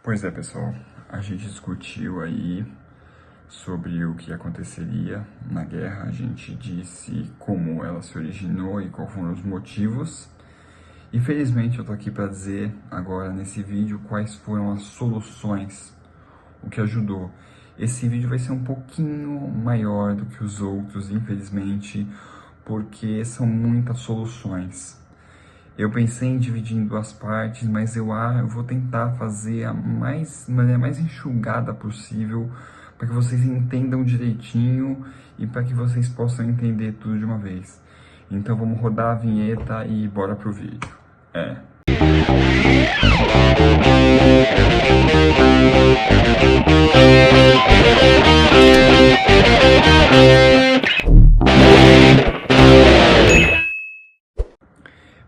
Pois é, pessoal, a gente discutiu aí sobre o que aconteceria na guerra, a gente disse como ela se originou e quais foram os motivos. Infelizmente eu tô aqui para dizer agora nesse vídeo quais foram as soluções, o que ajudou. Esse vídeo vai ser um pouquinho maior do que os outros, infelizmente, porque são muitas soluções. Eu pensei em dividir em duas partes, mas eu vou tentar fazer a maneira mais enxugada possível para que vocês entendam direitinho e para que vocês possam entender tudo de uma vez. Então vamos rodar a vinheta e bora pro vídeo.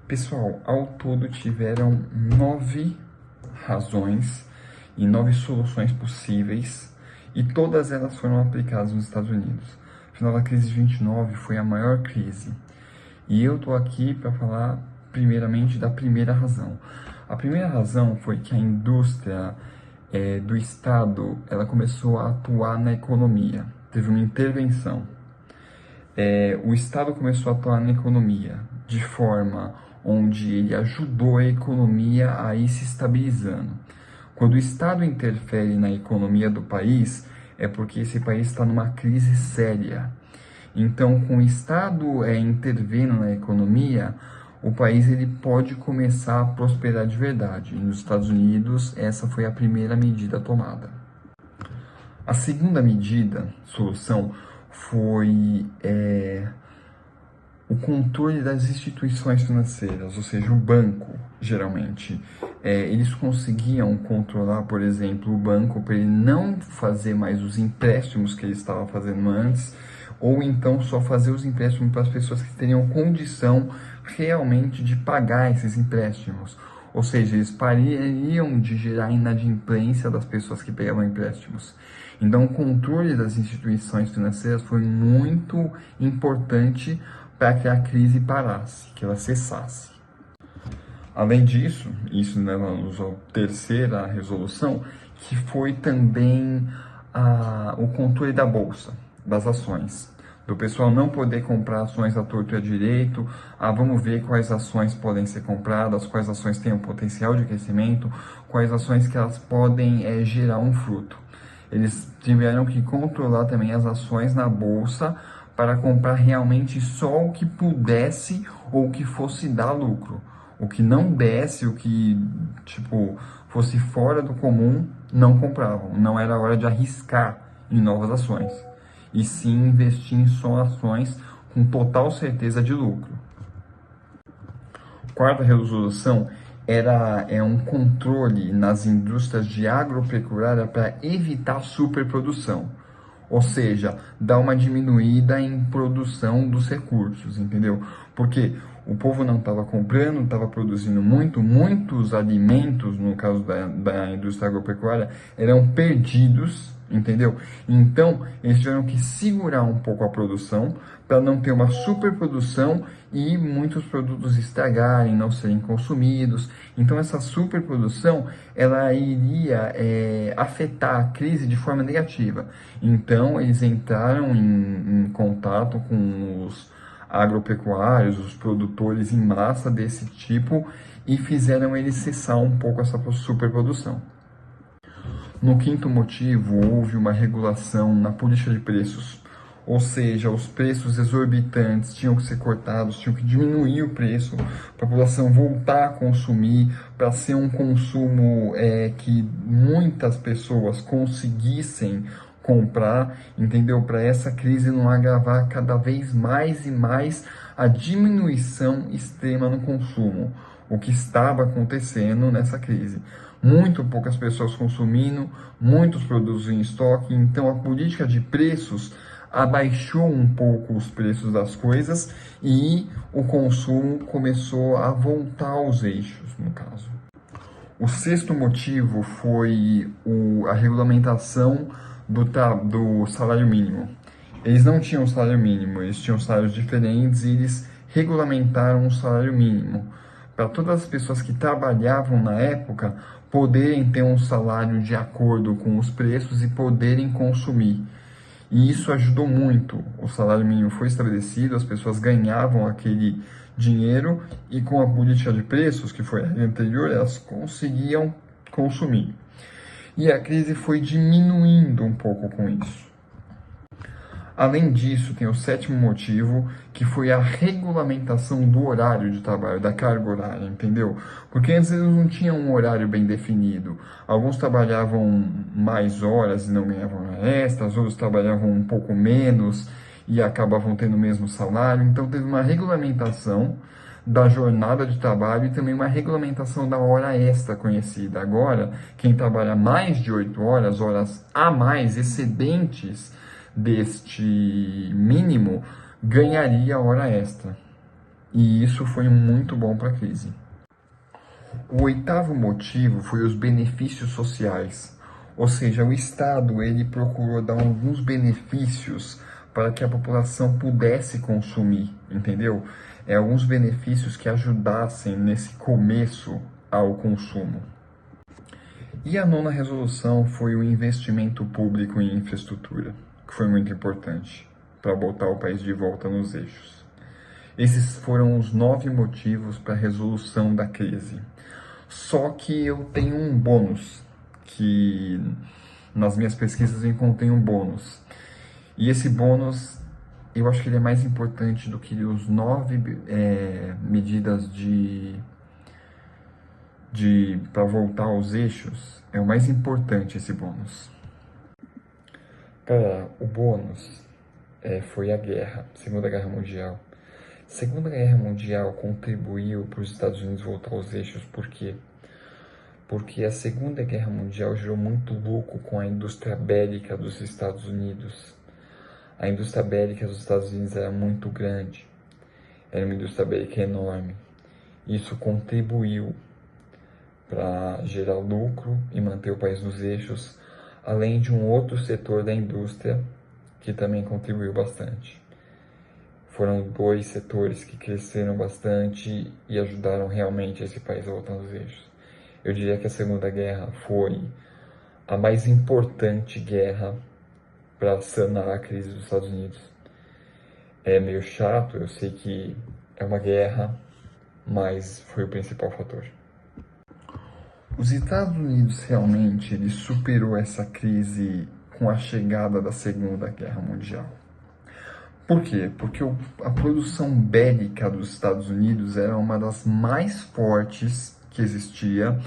Pessoal, ao todo tiveram 9 razões e 9 soluções possíveis e todas elas foram aplicadas nos Estados Unidos. Afinal, a crise de 29 foi a maior crise e eu estou aqui para falar primeiramente da primeira razão. A primeira razão foi que a indústria do Estado ela começou a atuar na economia, teve uma intervenção. O Estado começou a atuar na economia de forma onde ele ajudou a economia a ir se estabilizando. Quando o Estado interfere na economia do país, é porque esse país está numa crise séria. Então, com o Estado intervindo na economia, o país ele pode começar a prosperar de verdade. E nos Estados Unidos, essa foi a primeira medida tomada. A segunda solução, foi o controle das instituições financeiras, ou seja, o banco, geralmente. Eles conseguiam controlar, por exemplo, o banco para ele não fazer mais os empréstimos que ele estava fazendo antes, ou então só fazer os empréstimos para as pessoas que teriam condição realmente de pagar esses empréstimos. Ou seja, eles parariam de gerar inadimplência das pessoas que pegavam empréstimos. Então, o controle das instituições financeiras foi muito importante para que a crise parasse, que ela cessasse. Além disso, isso nos leva à terceira resolução, que foi também o controle da bolsa, das ações. Do pessoal não poder comprar ações à torto e à direito, vamos ver quais ações podem ser compradas, quais ações têm um potencial de crescimento, quais ações que elas podem gerar um fruto. Eles tiveram que controlar também as ações na bolsa para comprar realmente só o que pudesse ou que fosse dar lucro. O que não desse, o que fosse fora do comum, não compravam. Não era hora de arriscar em novas ações, e sim investir em só ações com total certeza de lucro. Quarta resolução é um controle nas indústrias de agropecuária para evitar superprodução, ou seja, dar uma diminuída em produção dos recursos, entendeu? Porque o povo não estava comprando, estava produzindo muitos alimentos, no caso da indústria agropecuária, eram perdidos, entendeu? Então, eles tiveram que segurar um pouco a produção para não ter uma superprodução e muitos produtos estragarem, não serem consumidos. Então, essa superprodução, ela iria afetar a crise de forma negativa. Então, eles entraram em contato com os agropecuários, os produtores em massa desse tipo, e fizeram eles cessar um pouco essa superprodução. No quinto motivo, houve uma regulação na política de preços, ou seja, os preços exorbitantes tinham que ser cortados, tinham que diminuir o preço para a população voltar a consumir, para ser um consumo que muitas pessoas conseguissem comprar, entendeu? Para essa crise não agravar cada vez mais e mais a diminuição extrema no consumo, o que estava acontecendo nessa crise. Muito poucas pessoas consumindo, muitos produtos em estoque, então a política de preços abaixou um pouco os preços das coisas e o consumo começou a voltar aos eixos, no caso. O sexto motivo foi a regulamentação do salário mínimo. Eles não tinham salário mínimo, eles tinham salários diferentes e eles regulamentaram o salário mínimo para todas as pessoas que trabalhavam na época poderem ter um salário de acordo com os preços e poderem consumir. E isso ajudou muito. O salário mínimo foi estabelecido, as pessoas ganhavam aquele dinheiro e com a política de preços, que foi a anterior, elas conseguiam consumir. E a crise foi diminuindo um pouco com isso. Além disso, tem o sétimo motivo, que foi a regulamentação do horário de trabalho, da carga horária, entendeu? Porque antes eles não tinham um horário bem definido. Alguns trabalhavam mais horas e não ganhavam extras, outros trabalhavam um pouco menos e acabavam tendo o mesmo salário. Então teve uma regulamentação da jornada de trabalho e também uma regulamentação da hora extra conhecida. Agora, quem trabalha mais de 8 horas, horas a mais, excedentes deste mínimo, ganharia hora extra. E isso foi muito bom para a crise. O oitavo motivo foi os benefícios sociais. Ou seja, o Estado ele procurou dar alguns benefícios para que a população pudesse consumir, entendeu? Alguns benefícios que ajudassem nesse começo ao consumo. E a nona resolução foi o investimento público em infraestrutura, que foi muito importante para botar o país de volta nos eixos. Esses foram os 9 motivos para a resolução da crise. Só que eu tenho um bônus, que nas minhas pesquisas eu encontrei um bônus. E esse bônus, eu acho que ele é mais importante do que os 9 medidas para voltar aos eixos. É o mais importante esse bônus. Cara, o bônus foi a guerra, Segunda Guerra Mundial. Segunda Guerra Mundial contribuiu para os Estados Unidos voltar aos eixos, por quê? Porque a Segunda Guerra Mundial gerou muito lucro com a indústria bélica dos Estados Unidos. A indústria bélica dos Estados Unidos era muito grande, era uma indústria bélica enorme. Isso contribuiu para gerar lucro e manter o país nos eixos, além de um outro setor da indústria que também contribuiu bastante. Foram 2 setores que cresceram bastante e ajudaram realmente esse país a voltar nos eixos. Eu diria que a Segunda Guerra foi a mais importante guerra para sanar a crise dos Estados Unidos. É meio chato, eu sei que é uma guerra, mas foi o principal fator. Os Estados Unidos realmente ele superou essa crise com a chegada da Segunda Guerra Mundial. Por quê? Porque a produção bélica dos Estados Unidos era uma das mais fortes que existia.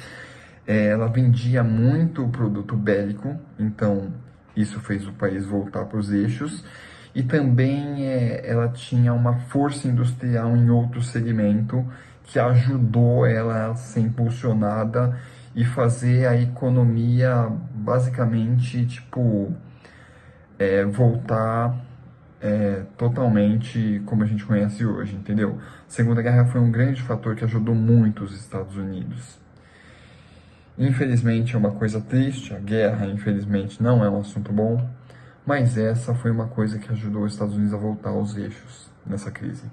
Ela vendia muito produto bélico, então isso fez o país voltar para os eixos. E também ela tinha uma força industrial em outro segmento que ajudou ela a ser impulsionada e fazer a economia basicamente voltar totalmente como a gente conhece hoje, entendeu? A Segunda Guerra foi um grande fator que ajudou muito os Estados Unidos. Infelizmente é uma coisa triste, a guerra infelizmente não é um assunto bom, mas essa foi uma coisa que ajudou os Estados Unidos a voltar aos eixos nessa crise.